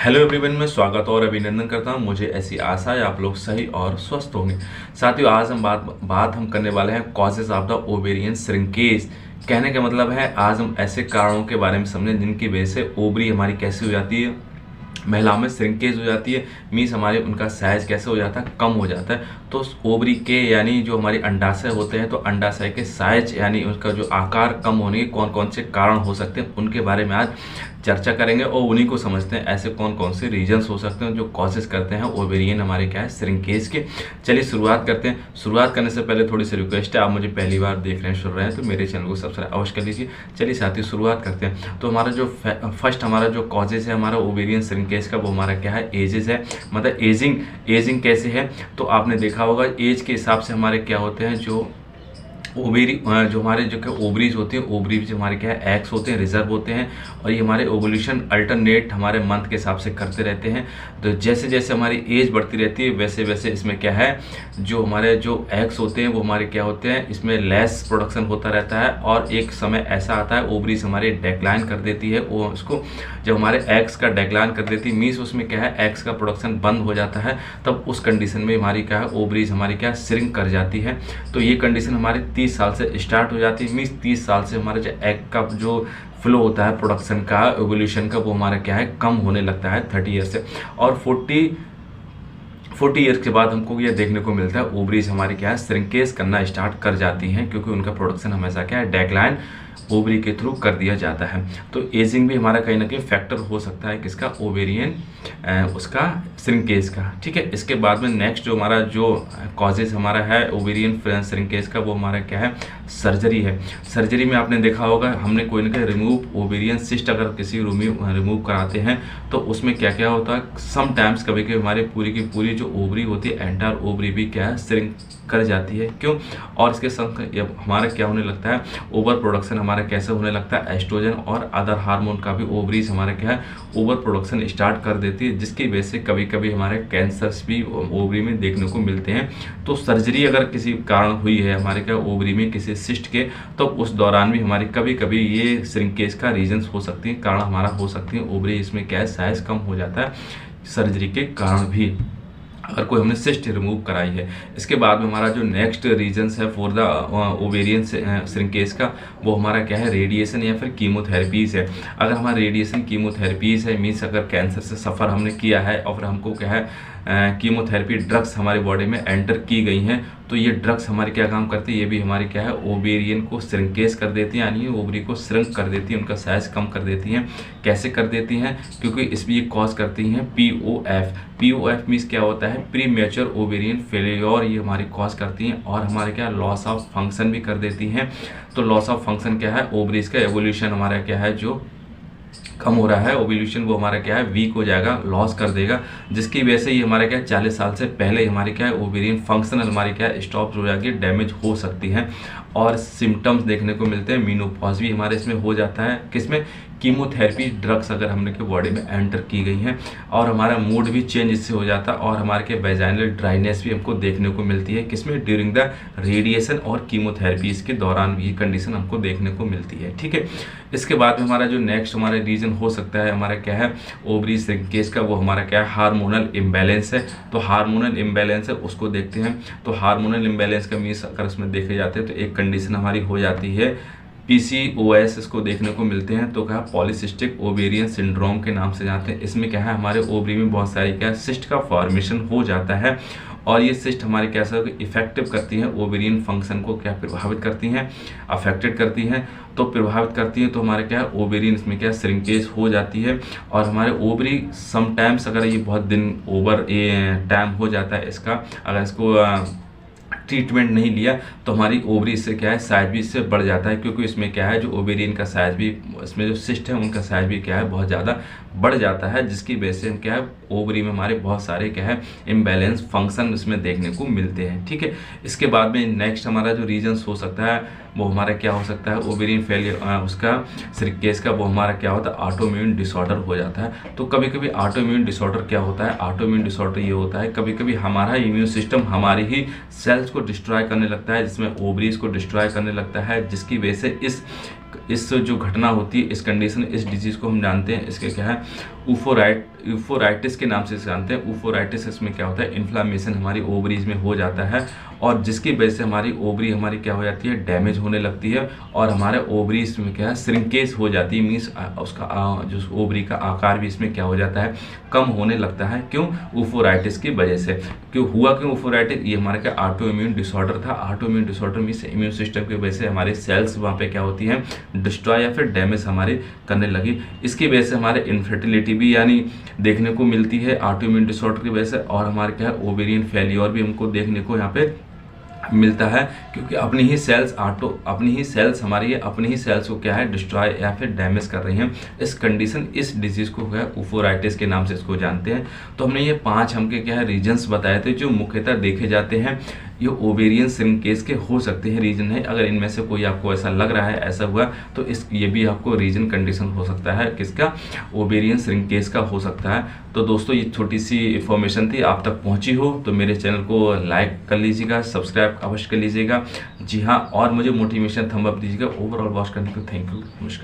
Hello everyone, मैं स्वागत और अभिनंदन करता हूं। मुझे ऐसी आशा है आप लोग सही और स्वस्थ होंगे। साथियों, आज हम बात करने वाले हैं causes of the ovarian shrinkage. कहने का मतलब है आज हम ऐसे कारणों के बारे में समझें जिनकी वजह से ओवरी हमारी कैसी हो जाती है, महिलाओं में श्रिंकेज हो जाती है। मीन्स हमारे उनका साइज कैसे हो जाता है, कम हो जाता है। तो ओवरी के यानी जो हमारी अंडाशय होते हैं, तो अंडाशय के साइज यानी उसका जो आकार कम होने के कौन कौन से कारण हो सकते हैं उनके बारे में आज चर्चा करेंगे और उन्हीं को समझते हैं ऐसे कौन कौन से रीजंस हो सकते हैं जो कॉजेज करते हैं ओवेरियन हमारे क्या है श्रिंकेज के। चलिए शुरुआत करते हैं। शुरुआत करने से पहले थोड़ी सी रिक्वेस्ट है, आप मुझे पहली बार देख रहे हैं सुन रहे हैं तो मेरे चैनल को सब्सक्राइब अवश्य कर लीजिए। चलिए साथियों शुरुआत करते हैं। तो हमारा जो फर्स्ट हमारा जो कॉजेज है हमारा ओवेरियन श्रिंकेज का, वो हमारा क्या है एजेस है। मतलब एजिंग कैसे है, तो आपने देखा होगा एज के हिसाब से हमारे क्या होते हैं जो ओवेरी जो हमारे जो क्या ओवरीज होते हैं, ओवरीज हमारे क्या है एग्स होते हैं, रिजर्व होते हैं। और ये हमारे ओवुलेशन अल्टरनेट हमारे मंथ के हिसाब से करते रहते हैं। तो जैसे जैसे हमारी एज बढ़ती रहती है वैसे वैसे इसमें क्या है जो हमारे जो एग्स होते हैं वो हमारे क्या होते हैं, इसमें लेस प्रोडक्शन होता रहता है। और एक समय ऐसा आता है ओवरीज हमारे डेक्लाइन कर देती है। वो उसको जब हमारे एग्स का डेक्लाइन कर देती है मीन्स उसमें क्या है एग्स का प्रोडक्शन बंद हो जाता है। तब उस कंडीशन में हमारी क्या है ओवरीज हमारी क्या श्रिंक कर जाती है। तो ये कंडीशन हमारे 30 साल से स्टार्ट हो जाती है। मीन्स 30 साल से हमारे जो एग का जो फ्लो होता है प्रोडक्शन का, एवोल्यूशन का, वो हमारा क्या है कम होने लगता है 30 ईयर से। और 40 ईयर्स के बाद हमको यह देखने को मिलता है ओवरीज हमारी क्या है श्रिंकेज करना स्टार्ट कर जाती हैं, क्योंकि उनका प्रोडक्शन हमेशा क्या है डेक्लाइन ओवरी के थ्रू कर दिया जाता है। तो एजिंग भी हमारा कहीं ना कहीं फैक्टर हो सकता है किसका, ओवेरियन उसका श्रिंकेज का। ठीक है, इसके बाद में नेक्स्ट जो हमारा जो कॉजेज हमारा है ओवेरियन श्रिंकेज का, वो हमारा क्या है सर्जरी है। सर्जरी में आपने देखा होगा हमने कोई ना कोई रिमूव ओवेरियन सिस्ट अगर किसी रिमूव कराते हैं तो उसमें क्या क्या होता है, समटाइम्स कभी कभी हमारी पूरी की पूरी जो ओवरी होती है एंटायर ओवरी भी क्या है श्रिंक कर जाती है। क्यों? और इसके संग हमारा क्या होने लगता है ओवर प्रोडक्शन हमारा कैसे होने लगता है, एस्ट्रोजन और अदर हार्मोन का भी ओवरीज हमारा क्या है ओवर प्रोडक्शन स्टार्ट कर देती है, जिसकी वजह से कभी कभी हमारे कैंसर्स भी ओवरी में देखने को मिलते हैं। तो सर्जरी अगर किसी कारण हुई है हमारे क्या ओवरी में किसी सिस्ट के, तो उस दौरान भी हमारी कभी कभी ये श्रिंकेज का रीजन हो सकती है, कारण हमारा हो सकती है ओवरी इसमें क्या है साइज कम हो जाता है सर्जरी के कारण भी, अगर कोई हमने सिस्ट रिमूव कराई है। इसके बाद में हमारा जो नेक्स्ट रीजन्स है फॉर द ओवेरियन श्रिंकेज का, वो हमारा क्या है रेडिएशन या फिर कीमोथेरेपीज है। अगर हमारा रेडिएशन कीमोथेरेपीज है मीन्स अगर कैंसर से सफ़र हमने किया है और फिर हमको क्या है कीमोथेरेपी ड्रग्स हमारी बॉडी में एंटर की गई हैं, तो ये ड्रग्स हमारे क्या काम करती है, ये भी हमारे क्या है ओवेरियन को श्रिंकेज कर देती हैं, यानी ओवरी को श्रिंक कर देती हैं, उनका साइज कम कर देती हैं। कैसे कर देती हैं? क्योंकि इसमें ये कॉज करती हैं POF मीन्स क्या होता है प्री मैच्योर ओवेरियन फेलियर, ये हमारी कॉज करती हैं। और हमारे क्या लॉस ऑफ फंक्शन भी कर देती हैं। तो लॉस ऑफ फंक्शन क्या है, ओवरीज का एवोल्यूशन हमारा क्या है जो कम हो रहा है, ओवुलेशन वो हमारा क्या है वीक हो जाएगा, लॉस कर देगा, जिसकी वजह से ये हमारे क्या 40 साल से पहले हमारी क्या है ओवेरियन फंक्शनल हमारी क्या है स्टॉप हो जाएगी, डैमेज हो सकती है। और सिम्टम्स देखने को मिलते हैं, मीनोपॉज भी हमारे इसमें हो जाता है, किसमें कीमोथेरेपी ड्रग्स अगर हमने के बॉडी में एंटर की गई हैं। और हमारा मूड भी चेंज इससे हो जाता है और हमारे के वेजाइनल ड्राइनेस भी हमको देखने को मिलती है, किसमें ड्यूरिंग द रेडिएशन और कीमोथेरेपीज के दौरान भी ये कंडीशन हमको देखने को मिलती है। ठीक है, इसके बाद में हमारा जो नेक्स्ट हमारा रीजन हो सकता है हमारा क्या है ओवरी श्रिंकेज का, वो हमारा क्या है हार्मोनल इम्बैलेंस है। तो हार्मोनल इम्बैलेंस है उसको देखते हैं। तो हार्मोनल इम्बैलेंस का मीन्स अगर उसमें देखे जाते हैं तो एक कंडीशन हमारी हो जाती है PCOS, इसको देखने को मिलते हैं। तो क्या पॉलीसिस्टिक ओवेरियन सिंड्रोम के नाम से जानते हैं। इसमें क्या है हमारे ओवरी में बहुत सारी क्या सिस्ट का फॉर्मेशन हो जाता है और ये सिस्ट हमारे कैसा इफेक्टिव करती हैं ओवेरियन फंक्शन को, क्या प्रभावित करती हैं, अफेक्टेड करती हैं। तो प्रभावित करती हैं तो हमारे क्या है ओवेरियन इसमें क्या श्रिंकेज हो जाती है। और हमारे ओवरी समटाइम्स अगर ये बहुत दिन ओवर टाइम हो जाता है इसका, अगर इसको ट्रीटमेंट नहीं लिया तो हमारी ओवरी इससे क्या है साइज भी इससे बढ़ जाता है, क्योंकि इसमें क्या है जो ओवेरियन का साइज भी, इसमें जो सिस्ट है उनका साइज भी क्या है बहुत ज़्यादा बढ़ जाता है, जिसकी वजह से हम क्या है ओवरी में हमारे बहुत सारे क्या है इम्बैलेंस फंक्शन इसमें देखने को मिलते हैं। ठीक है, इसके बाद में नेक्स्ट हमारा जो रीजन्स हो सकता है वो हमारा क्या हो सकता है, ओवेरियन फेलियर उसका श्रिंकेज का वो हमारा क्या होता है, ऑटोइम्यून डिसऑर्डर हो जाता है। तो कभी कभी ऑटोइम्यून डिसऑर्डर क्या होता है, ऑटोइम्यून डिसऑर्डर ये होता है कभी कभी हमारा इम्यून सिस्टम हमारी ही सेल्स को डिस्ट्रॉय करने लगता है, जिसमें ओवरीज को डिस्ट्रॉय करने लगता है, जिसकी वजह से इस जो घटना होती है, इस कंडीशन, इस डिजीज़ को हम जानते हैं, इसके क्या है, ऊफोराइटिस के नाम से जानते हैं। ऊफोराइटिस, इसमें क्या होता है, इन्फ्लामेशन हमारी ओवरीज में हो जाता है और जिसकी वजह से हमारी ओवरी हमारी क्या हो जाती है, डैमेज होने लगती है और हमारे ओवरीज में क्या है, श्रिंकेज हो जाती है। मीन्स उसका जो ओवरी का आकार भी इसमें क्या हो जाता है, कम होने लगता है। क्यों? ऊफोराइटिस की वजह से। क्यों हुआ, क्यों ऊफोराइटिस? ये हमारा क्या ऑटो इम्यून डिसऑर्डर था। Auto immune disorder means immune system की वजह से हमारे सेल्स वहाँ पे क्या होती हैं, डिस्ट्रॉय या फिर डैमेज हमारे करने लगी। इसकी वजह से हमारे इनफर्टिलिटी भी यानी देखने को मिलती है ऑटो इम्यून डिसऑर्डर की वजह से, और हमारे क्या है, ओवेरियन फेलियर भी हमको देखने को यहाँ पे मिलता है, क्योंकि अपनी ही सेल्स हमारी अपनी ही सेल्स को क्या है, डिस्ट्रॉय या फिर डैमेज कर रही हैं। इस कंडीशन, इस डिजीज को क्या है, ऊफोराइटिस के नाम से इसको जानते हैं। तो हमने ये 5 हमके क्या है रीजन्स बताए थे जो मुख्यतः देखे जाते हैं, ये ओवेरियन श्रिंकेज के हो सकते हैं रीजन है। अगर इनमें से कोई आपको ऐसा लग रहा है, ऐसा हुआ, तो ये भी आपको रीजन कंडीशन हो सकता है, किसका, ओवेरियन श्रिंकेज का हो सकता है। तो दोस्तों ये छोटी सी इन्फॉर्मेशन थी, आप तक पहुंची हो तो मेरे चैनल को लाइक कर लीजिएगा, सब्सक्राइब अवश्य कर लीजिएगा। जी हाँ, और मुझे मोटिवेशन थंब अप दीजिएगा। ओवरऑल वॉच करने को थैंक यू, नमस्कार।